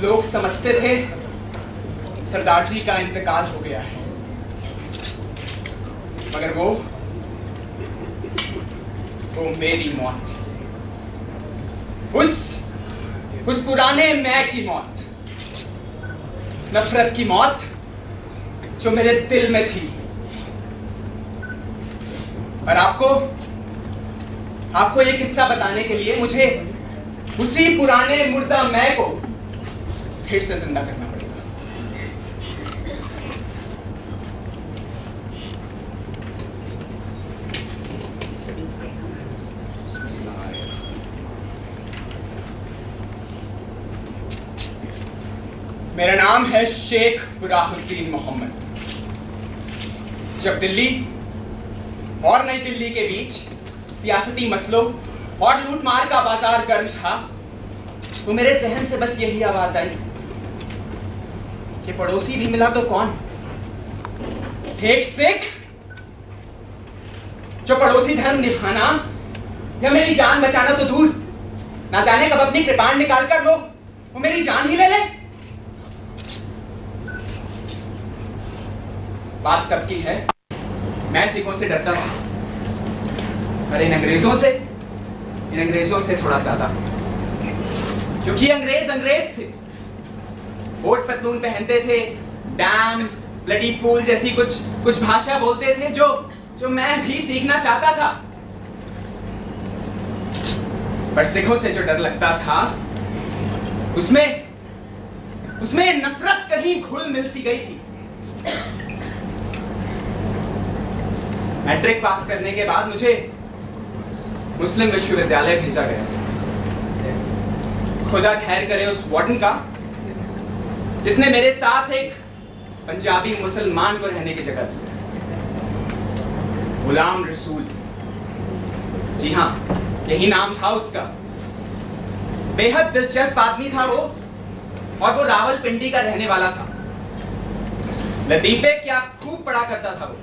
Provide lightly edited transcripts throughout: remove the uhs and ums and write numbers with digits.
लोग समझते थे सरदार जी का इंतकाल हो गया है, मगर वो मेरी मौत थी। उस पुराने मैं की मौत, नफरत की मौत जो मेरे दिल में थी। और आपको ये किस्सा बताने के लिए मुझे उसी पुराने मुर्दा मैं को फिर से जिंदा करना पड़ेगा। मेरा नाम है शेख बुराहुद्दीन मोहम्मद। जब दिल्ली और नई दिल्ली के बीच सियासती मसलों और लूटमार का बाजार गर्म था, तो मेरे जहन से बस यही आवाज आई कि पड़ोसी भी मिला तो कौन, एक सिख जो पड़ोसी धर्म निभाना या मेरी जान बचाना तो दूर, ना जाने कब अपनी कृपाण निकाल कर वो मेरी जान ही ले ले। बात तब की है, मैं सिखों से डरता था, पर इन अंग्रेजों से थोड़ा ज्यादा, क्योंकि अंग्रेज थे। कोट पतलून पहनते थे, डैम ब्लडी फूल जैसी कुछ भाषा बोलते थे जो मैं भी सीखना चाहता था। पर सिखों से जो डर लगता था, उसमें नफरत कहीं घुल मिल सी गई थी। मैट्रिक पास करने के बाद मुझे मुस्लिम विश्वविद्यालय भेजा गया। खुदा खैर करे उस वार्डन का, जिसने मेरे साथ एक पंजाबी मुसलमान को रहने की जगह दी। गुलाम रसूल, जी हाँ, यही नाम था उसका। बेहद दिलचस्प आदमी था वो, और वो रावलपिंडी का रहने वाला था। लतीफे क्या खूब पढ़ा करता था वो।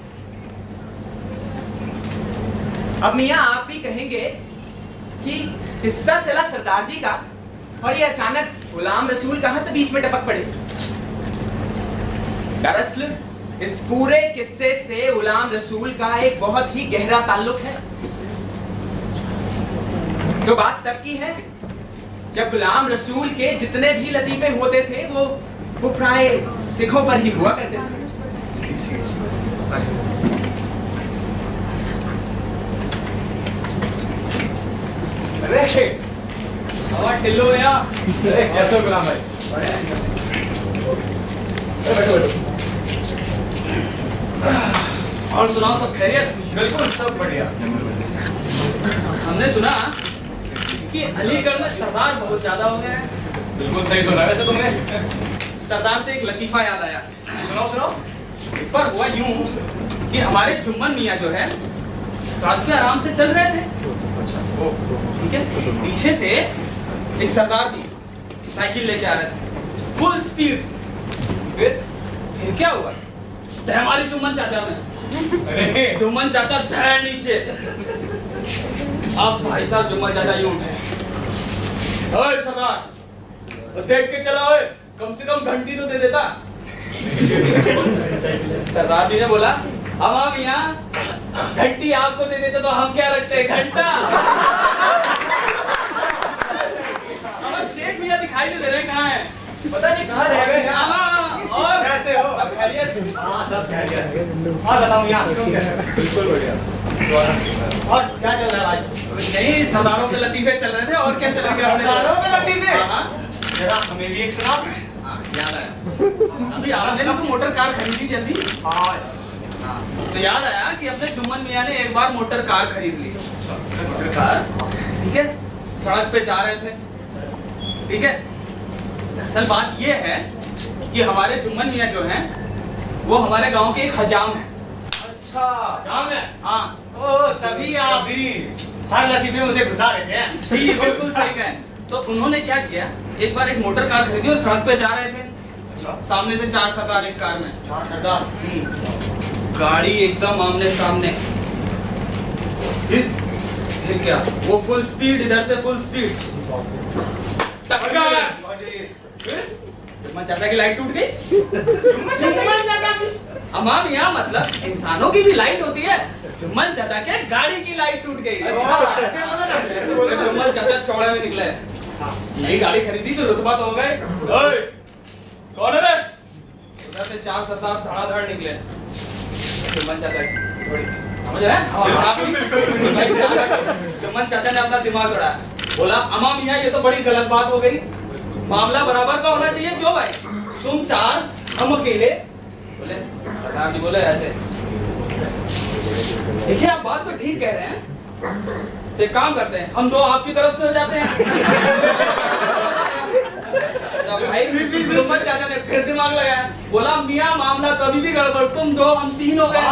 अब मियां आप भी कहेंगे कि किस्सा चला सरदार जी का, और ये अचानक गुलाम रसूल कहां से बीच में टपक पड़े। दरअसल इस पूरे किस्से से गुलाम रसूल का एक बहुत ही गहरा ताल्लुक है। तो बात तब की है जब गुलाम रसूल के जितने भी लतीफे होते थे वो प्राय सिखों पर ही हुआ करते थे। टिल्लो भैया, कैसे हो गुलाम भाई? बैठो। और सुनाओ, सब खैरियत? बिल्कुल सब बढ़िया। हमने सुना कि अलीगढ़ में सरदार बहुत ज्यादा हो गए हैं। बिल्कुल सही सुना वैसे तुमने। सरदार से एक लतीफा याद आया। सुनाओ। एक बार हुआ यूं कि हमारे जुम्मन मियाँ जो है सड़क पे आराम से चल रहे थे। अच्छा, ठीक है, पीछे से एक सरदार जी साइकिल लेके आ रहे थे, फुल स्पीड। फिर क्या हुआ? हमारे जुम्मन चाचा में जुम्मन चाचा धैर्य नीचे। अब भाई साहब जुम्मन चाचा यूं उठे, ओए सरदार, देख के चला, ओए कम से कम घंटी तो दे देता। सरदार जी ने बोला, अमा मियां, घंटी आपको दे देते तो हम क्या रखते, घंटा। हमारे शेख मियां दिखाई नहीं दे रहे, कहाँ हैं? पता नहीं कहाँ रह गए। और कैसे हो? सब खैरियत? हाँ, सब खैरियत। और बताओ यार, तुम कैसे हो? बिल्कुल बढ़िया। और क्या चल रहा है आज? नहीं, सरदारों के लतीफे चल रहे थे, और क्या चलेंगे अपने? सरदारों के लतीफे? हाँ, जरा हमें भी एक सुनाओ। याद आया। अभी आपने भी तो मोटर कार खरीदी जल्दी। हाँ, तो याद आया कि अपने जुम्मन मियाँ ने एक बार मोटर कार खरीद ली। मोटर कार, ठीक है, सड़क पे जा रहे थे, ठीक है। असल बात ये है कि हमारे जुम्मन मियाँ जो हैं वो हमारे गांव के एक हजाम हैं। अच्छा, जाम है। हाँ, ओ, तभी आप भी हर लतीफे में उसे घुसा देते हैं। जी बिल्कुल सही कहें। तो उन्होंने क्या किया, एक बार एक मोटर कार खरीदी और सड़क पे जा रहे थे। सामने से 4 सरदार एक कार में। 4 सरदार। गाड़ी एकदम आमने सामने। फिर क्या, वो फुल स्पीड, इधर से फुल स्पीड, टक्कर। जुम्मन चाचा की लाइट टूट गई। जुम्मन चाचा की अमाम यहाँ मतलब इंसानों की भी लाइट होती है। जुम्मन चाचा के गाड़ी की लाइट टूट गई। जुम्मन चाचा चौड़े में निकले, नई गाड़ी खरीदी तो रुतबा तो हो गए। कौन है रे? उधर से 4 सरदार धड़ाधड़ निकले। जुम्मन चाचा की थोड़ी सी समझ रहे हैं? जुम्मन चाचा ने अपना दिमाग दौड़ाया, बोला अमाम मियां ये तो बड़ी गलत बात हो गई, मामला बराबर का होना चाहिए। क्यों भाई? तुम 4 हम अकेले। बोले सरदार जी बोले ऐसे देखिए आप बात तो ठीक कह रहे हैं, तो एक काम करते हैं हम 2 आपकी तरफ से हो जाते हैं। तो भाई जुम्मन चाचा ने फिर दिमाग लगाया, बोला मियां मामला कभी भी गड़बड़, तुम 2 हम 3 हो गए।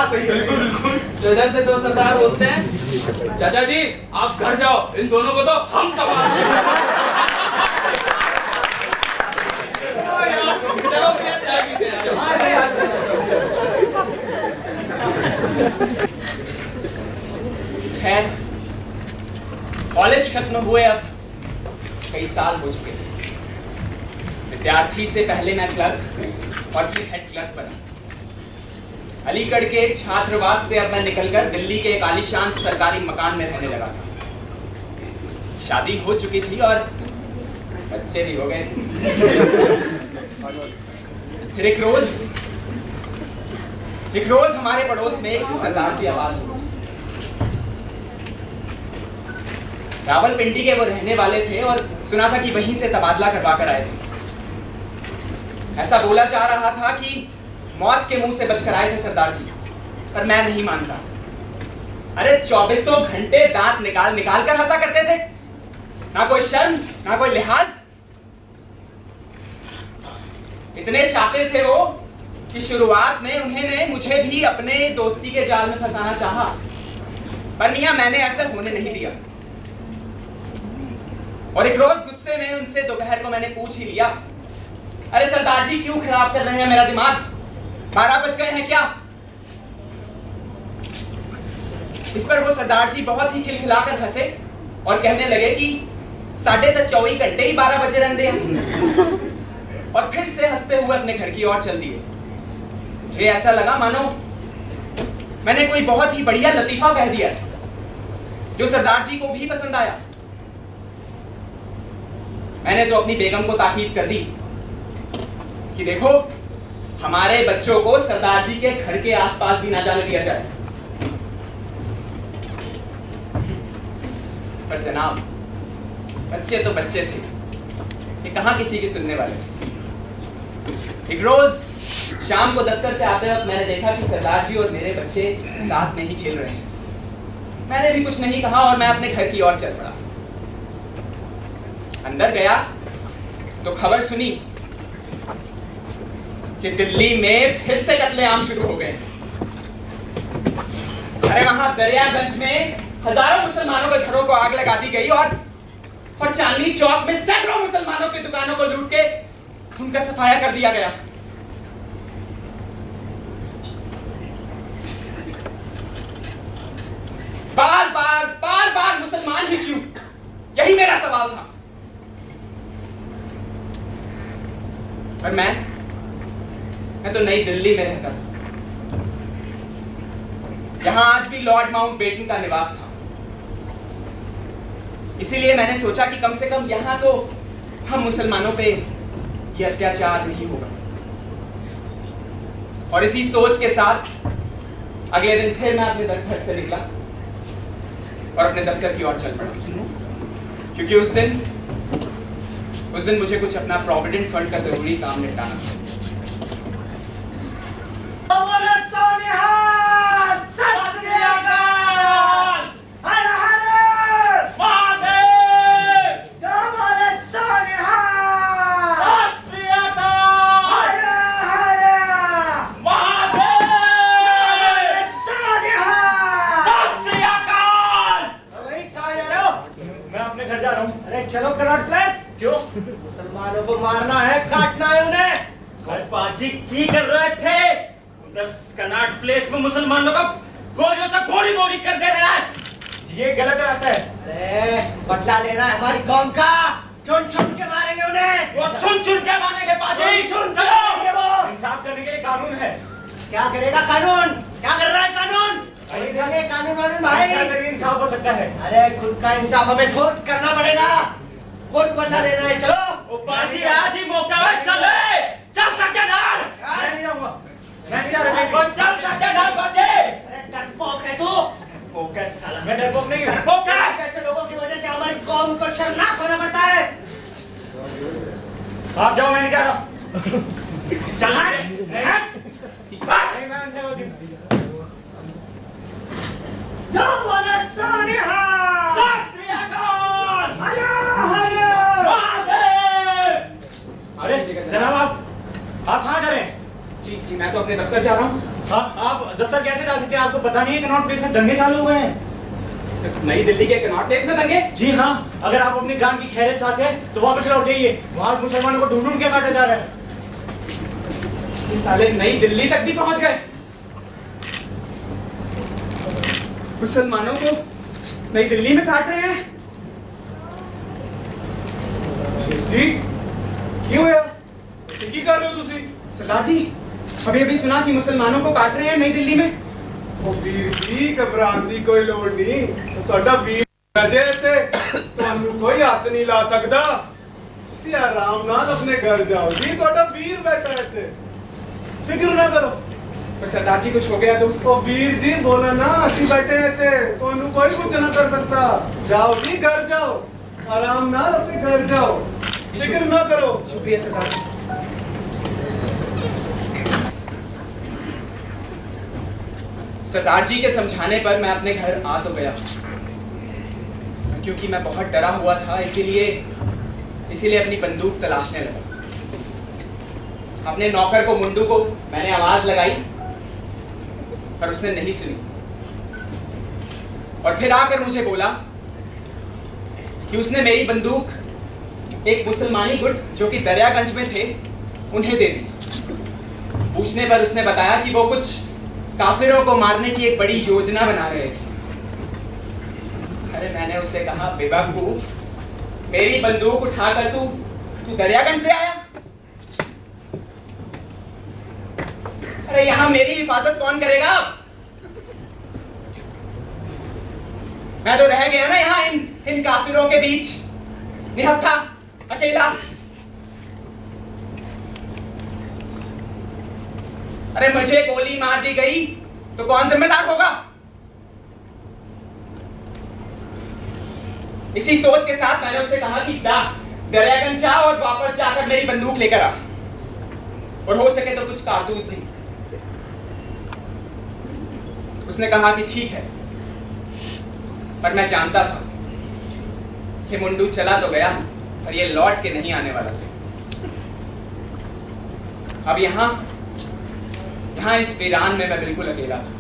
तो इधर से 2 सरदार बोलते हैं चाचा जी आप घर जाओ, इन दोनों को तो हम संभालेंगे। चलो भैया चाय पीते हैं। खैर कॉलेज खत्म हुए अब कई साल हो चुके थे। विद्यार्थी से पहले मैं क्लर्क और फिर हेड क्लर्क बना। अलीगढ़ के एक छात्रावास से अब मैं निकलकर दिल्ली के एक आलीशान सरकारी मकान में रहने लगा था। शादी हो चुकी थी और बच्चे भी हो गए थे। फिर एक रोज हमारे पड़ोस में एक सरदार जी आवाज हुई। रावलपिंडी के वो रहने वाले थे और सुना था कि वहीं से तबादला करवा कर आए थे। ऐसा बोला जा रहा था कि मौत के मुंह से बचकर आए थे सरदार जी, पर मैं नहीं मानता। अरे 24 घंटे दांत निकाल निकाल कर हंसा करते थे, ना कोई शर्म ना कोई लिहाज। इतने शातिर थे वो कि शुरुआत में उन्होंने मुझे भी अपने दोस्ती के जाल में फंसाना चाहा, पर मियां मैंने ऐसा होने नहीं दिया। और एक रोज गुस्से में उनसे दोपहर को मैंने पूछ ही लिया, अरे सरदार जी क्यों खराब कर रहे हैं मेरा दिमाग, 12 बज गए हैं क्या? इस पर वो सरदार जी बहुत ही खिलखिलाकर हंसे और कहने लगे कि 24 घंटे ही 12 बजे रहने हैं। और फिर से हंसते हुए अपने घर की ओर चल दिए। मुझे ऐसा लगा मानो मैंने कोई बहुत ही बढ़िया लतीफा कह दिया जो सरदार जी को भी पसंद आया। मैंने तो अपनी बेगम को ताकीद कर दी कि देखो हमारे बच्चों को सरदार जी के घर के आसपास भी ना जाने दिया जाए। पर जनाब बच्चे तो बच्चे थे, ये कहां किसी की सुनने वाले। एक रोज शाम को दफ्तर से आते वक्त मैंने देखा कि सरदार जी और मेरे बच्चे साथ में ही खेल रहे हैं। मैंने भी कुछ नहीं कहा और मैं अपने घर की ओर चल पड़ा। अंदर गया तो खबर सुनी कि दिल्ली में फिर से कत्लेआम शुरू हो गए। अरे वहां दरियागंज में हजारों मुसलमानों के घरों को आग लगा दी गई और चांदनी चौक में सैकड़ों मुसलमानों की दुकानों को लूट के उनका सफाया कर दिया गया। बार बार मुसलमान ही क्यों, यही मेरा सवाल था। और मैं तो नई दिल्ली में रहता था। यहां आज भी लॉर्ड माउंटबेटन का निवास था। इसीलिए मैंने सोचा कि कम से कम यहां तो हम मुसलमानों पे ये अत्याचार नहीं होगा। और इसी सोच के साथ अगले दिन फिर मैं अपने घर से निकला और अपने दफ्तर की ओर चल पड़ा, क्योंकि उस दिन मुझे कुछ अपना प्रोविडेंट फंड का जरूरी काम निपटाना था। चलो कनॉट प्लेस। क्यों? मुसलमानों को मारना है, काटना है उन्हें। पाजी की कर रहे थे उधर कनॉट प्लेस में मुसलमानों का गोलियों से गोली कर दे रहा है। ये गलत रास्ता है। अरे बदला लेना है हमारी कौम का, चुन चुन के मारेंगे उन्हें। वो चुन चुन के मारेंगे पाजी। चुन चलो, मारेंगे वो। इंसाफ करने के लिए कानून है। क्या करेगा कानून? क्या कर रहा है कानून? ये कानून वानून भाई। इंसाफ हो सकता है। अरे खुद का इंसाफ हमें खुद करना पड़ेगा, खुद बदला लेना है। चलो ओ बाजी, आज ही मौका है, चले। चल सत्यानाश। मैं नहीं रहूंगा, मैं नहीं रहूंगा। चल सत्यानाश बाजी। अरे डरपोक है तू। ओके साला, मैं डरपोक नहीं हूं। डरपोक है। कैसे लोगों की वजह से हमारी कौम को शर्मनाक होना पड़ता है। आप जाओ, मैं नहीं जा रहा। चल नहीं, मैं उनसे होती हूँ। अरे जनाब, आप कहाँ जा रहे हैं? जी मैं तो अपने दफ्तर जा रहा हूँ। आप दफ्तर कैसे जा सकते हैं? आपको पता नहीं है कनॉट प्लेस में दंगे चालू हुए हैं। नई दिल्ली के कनॉट प्लेस में दंगे? जी हाँ, अगर आप अपनी जान की खैरियत चाहते हैं तो वापस लौट जाइए। वहाँ मुसलमानों को ढूंढ ढूंढ के काटा जा रहा है। ये साले नई दिल्ली तक भी पहुंच गए। मुसलमानों को नई दिल्ली में काट रहे हैं। जी क्यों होया की कर रहे हो तुसी? सरदार जी अभी अभी सुना कि मुसलमानों को काट रहे हैं नई दिल्ली में। ਉਹ ਵੀਰ ਜੀ ਘਬਰਾਉਣ ਦੀ ਕੋਈ ਲੋੜ ਨਹੀਂ। ਤੁਹਾਡਾ ਵੀਰ ਰਜੇ ਤੇ ਤੁਹਾਨੂੰ ਕੋਈ ਹੱਥ ਨਹੀਂ ਲਾ ਸਕਦਾ। ਤੁਸੀਂ ਆਰਾਮ ਨਾਲ ਆਪਣੇ ਘਰ ਜਾਓ ਜੀ, ਤੁਹਾਡਾ ਵੀਰ ਬੈਠਾ ਹੈ ਇੱਥੇ, ਫਿਕਰ ਨਾ ਕਰੋ। पर सरदार जी कुछ हो गया तो? ਉਹ ਵੀਰ ਜੀ ਬੋਲਾ ਨਾ, ਅਸੀਂ ਬੈਠੇ ਹਾਂ ਇੱਥੇ, ਤੁਹਾਨੂੰ ਕੋਈ ਕੁਝ ਨਾ ਕਰ ਸਕਦਾ। ਜਾਓ ਜੀ, ਘਰ ਜਾਓ, ਆਰਾਮ ਨਾਲ ਆਪਣੇ ਘਰ ਜਾਓ, ਫਿਕਰ ਨਾ ਕਰੋ। शुक्रिया सरदार जी। सरदार जी के समझाने पर मैं अपने घर आ तो गया, क्योंकि मैं बहुत डरा हुआ था, इसीलिए अपनी बंदूक तलाशने लगा। अपने नौकर को मुंडू को मैंने आवाज लगाई पर उसने नहीं सुनी, और फिर आकर मुझे बोला कि उसने मेरी बंदूक एक मुसलमानी गुट जो कि दरियागंज में थे उन्हें दे दी। पूछने पर उसने बताया कि वो कुछ काफिरों को मारने की एक बड़ी योजना बना रहे थे। अरे मैंने उसे कहा, बेवकूफ, मेरी बंदूक उठाकर तू दरियागंज से आया? अरे यहाँ मेरी हिफाजत कौन करेगा? मैं तो रह गया ना यहाँ इन काफिरों के बीच, निहत्था, अकेला। अरे मुझे गोली मार दी गई तो कौन जिम्मेदार होगा? इसी सोच के साथ मैंने उससे कहा कि दरियागंज जा और वापस जाकर मेरी बंदूक लेकर आ, और हो सके तो कुछ कारतूस भी। उसने कहा कि ठीक है, पर मैं जानता था कि मुंडू चला तो गया और ये लौट के नहीं आने वाला था। अब यहाँ इस वीरान में मैं बिल्कुल अकेला था।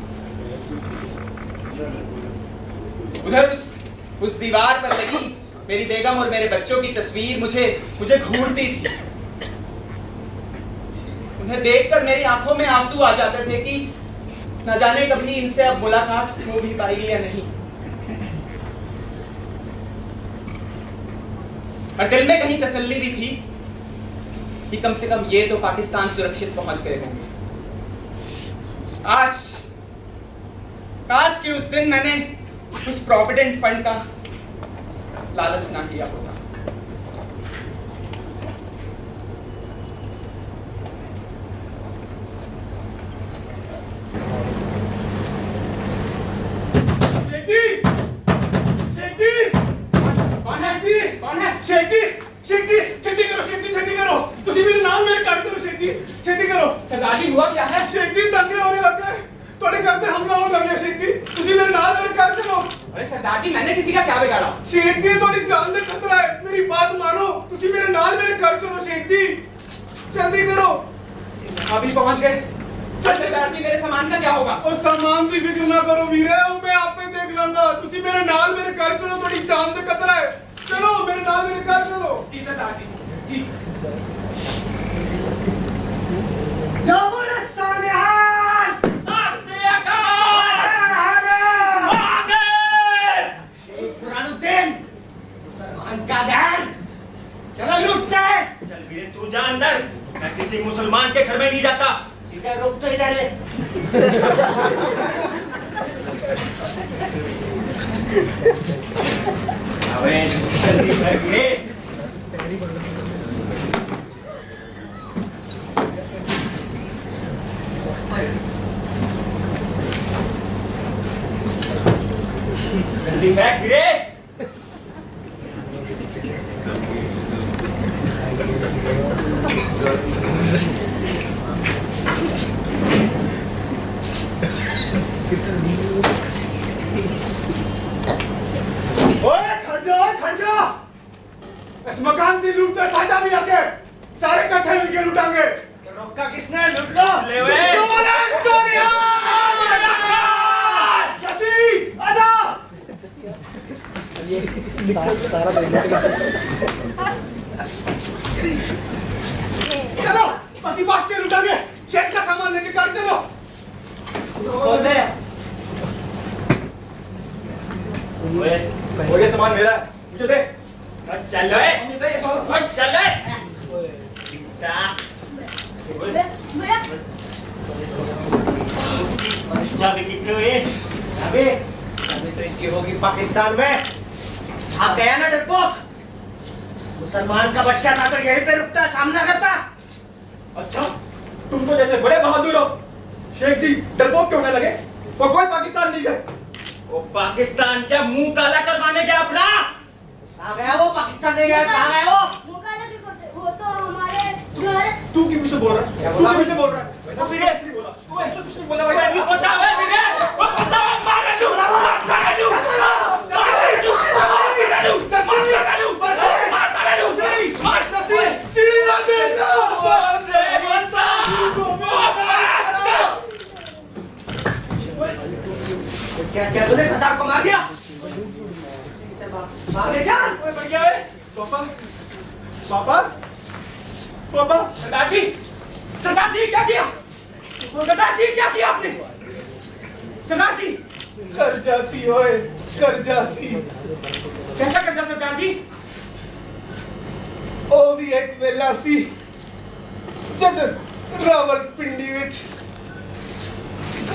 उधर उस दीवार पर लगी मेरी बेगम और मेरे बच्चों की तस्वीर मुझे घूरती थी। उन्हें देखकर मेरी आंखों में आंसू आ जाते थे कि न जाने कभी इनसे अब मुलाकात हो भी पाएगी या नहीं। और दिल में कहीं तसल्ली भी थी कि कम से कम ये तो पाकिस्तान सुरक्षित पहुंच गए होंगे। काश कि उस दिन मैंने उस प्रोविडेंट फंड का लालच ना किया होता। छेती करो, तुसी मेरे नाम मेरे कर करो, छेती करो। सरदार जी हुआ क्या है? शेख जी दंगे होने लगे हैं, थोड़े घर पे हमला होने लगे। शेख जी तुसी मेरे नाम मेरे कर चलो। अरे सरदार जी मैंने किसी का क्या बिगाड़ा? शेख जी थोड़ी जान दे खतरा है, मेरी बात मानो, तुसी मेरे नाम मेरे कर चलो। शेख जी जल्दी करो। अभी पहुंच गए। सरदार जी मेरे सामान का क्या होगा? और सामान की फिक्र ना करो वीरे, मैं आप पे देख लूंगा। तुसी मेरे नाल मेरे कर चलो, थोड़ी जान दे खतरा है। चलो मेरे नाल मेरे कर चलो। जी सरदार जी। जी किसी मुसलमान के घर में नहीं जाता। ठीक है, रुक तो इधर है। अबे जल्दी भागिए। जल्दी फेंक गिरे। ओए खड़ जा। इस मकान से लूट कर साटा भी आके सारे इकट्ठे मिलके लूटांगे। तो रोका किसने? लूट लो। ले वे। सोनिया! जसी, आजा। चलो, बाकी बात से लूटांगे। शेड का सामान लेके घर चलो। खोल दे। वो ये सामान मेरा है, मुझे दे। चल वे। चल वे। उसकी चाबी कितने हुए? अभी तो इसकी होगी पाकिस्तान में। आ गया ना डरपोक। मुसलमान का बच्चा था तो यहीं पे रुकता, सामना करता। अच्छा, तुम तो जैसे बड़े बहादुर हो। शेख जी डरपोक क्यों होने लगे? वो कोई पाकिस्तान नहीं गए। वो पाकिस्तान क्या मुंह काला करवाने गया अपना? कहाँ गया वो? पाकिस्तान नहीं गया, कहाँ गया वो? मुकाला की करते वो तो हमारे घर तू क्यों मुझसे बोल रहा है? क्या तू बोला? क्यों मुझसे बोल रहा है? तो फिर ये- नहीं बोला। तू ऐसा कुछ नहीं बोला वो भाई। नहीं पता है मेरे। वो पता है मार लूं, मार साला लूं, मार साला लूं, मार साला लूं, मार साला लूं, मार साला लूं, मार क्या तूने सरदार को मार दिया? चल भाग ले, चल। बढ़िया है। पापा, पापा, पापा। सरदार जी क्या किया? सरदार जी क्या किया आपने? सरदार जी करजासी ओए, करजासी। कैसा कर्जा सरदार जी? ਉਹ ਵੀ ਇੱਕ ਵੇਲਾ ਸੀ ਜਦ ਰਾਵਲਪਿੰਡੀ ਵਿੱਚ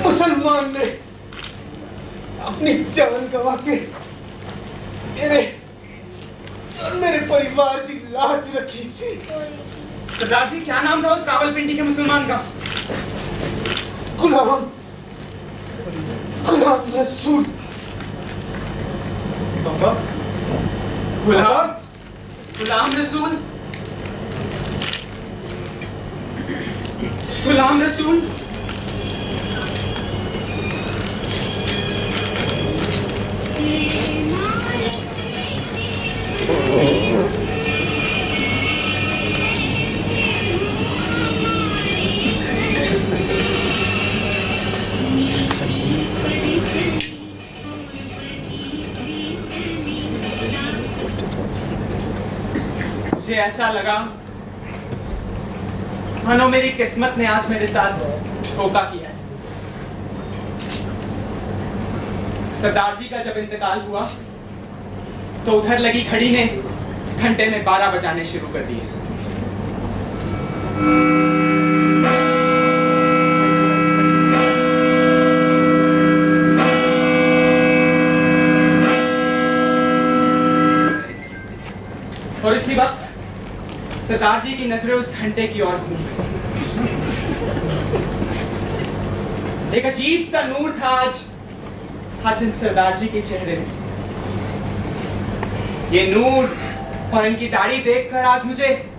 ਮੁਸਲਮਾਨ ਨੇ अपनी जान गवा के मेरे परिवार की लाज रखी थी। सरदार जी क्या नाम था उस रावलपिंडी के मुसलमान का? गुलाम गुलाम रसूल। पापा, गुलाम रसूल। गुलाम रसूल। मुझे ऐसा लगा मानो मेरी किस्मत ने आज मेरे साथ धोखा किया है। सरदार जी का जब इंतकाल हुआ तो उधर लगी घड़ी ने घंटे में 12 बजाने शुरू कर दिए। और इसी वक्त सरदार जी की नजरें उस घंटे की ओर घूम गई। एक अजीब सा नूर था आज इन सरदार जी के चेहरे में। ये नूर और इनकी दाढ़ी देखकर आज मुझे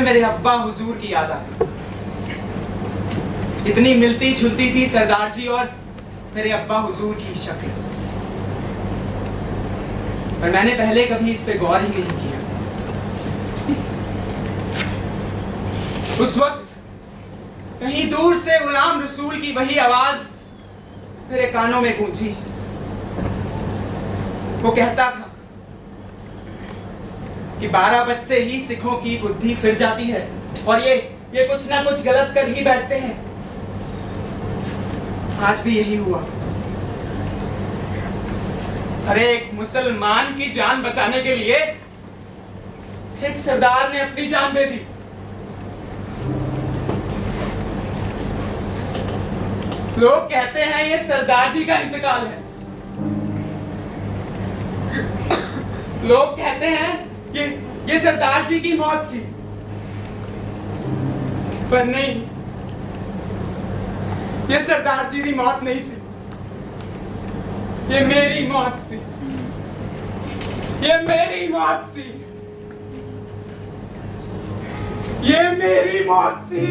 मेरे अब्बा हुजूर की याद आई। इतनी मिलती जुलती थी सरदार जी और मेरे अब्बा हुजूर की शक्ल, पर मैंने पहले कभी इस पे गौर ही नहीं किया। उस वक्त कहीं दूर से गुलाम रसूल की वही आवाज मेरे कानों में गूंजी। वो कहता था कि 12 बजते ही सिखों की बुद्धि फिर जाती है और ये कुछ ना कुछ गलत कर ही बैठते हैं। आज भी यही हुआ। अरे एक मुसलमान की जान बचाने के लिए एक सरदार ने अपनी जान दे दी। लोग कहते हैं ये सरदार जी का इंतकाल है। लोग कहते हैं ये सरदार जी की मौत थी, पर नहीं, ये सरदार जी की मौत नहीं सी, ये मेरी मौत सी, ये मेरी मौत सी, ये मेरी मौत सी।